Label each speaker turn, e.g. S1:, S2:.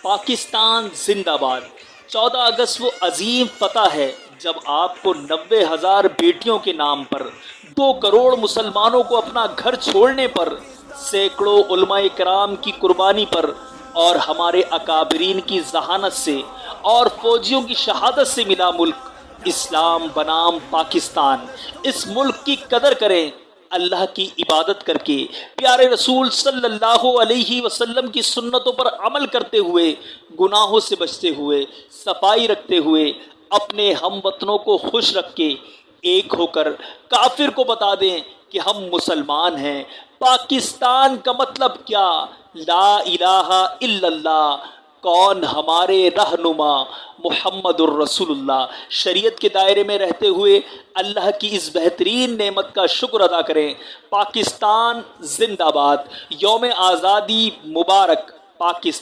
S1: پاکستان زندہ باد۔ 14 اگست وہ عظیم فتح ہے جب آپ کو 90,000 بیٹیوں کے نام پر، 2 کروڑ مسلمانوں کو اپنا گھر چھوڑنے پر، سینکڑوں علماء کرام کی قربانی پر، اور ہمارے اکابرین کی ذہانت سے اور فوجیوں کی شہادت سے ملا ملک اسلام بنام پاکستان۔ اس ملک کی قدر کریں، اللہ کی عبادت کر کے، پیارے رسول صلی اللہ علیہ وسلم کی سنتوں پر عمل کرتے ہوئے، گناہوں سے بچتے ہوئے، صفائی رکھتے ہوئے، اپنے ہم وطنوں کو خوش رکھ کے ایک ہو کر کافر کو بتا دیں کہ ہم مسلمان ہیں۔ پاکستان کا مطلب کیا؟ لا الہ الا اللہ، کون ہمارے رہنما محمد الرسول اللہ۔ شریعت کے دائرے میں رہتے ہوئے اللہ کی اس بہترین نعمت کا شکر ادا کریں۔ پاکستان زندہ باد، یوم آزادی مبارک۔ پاکستان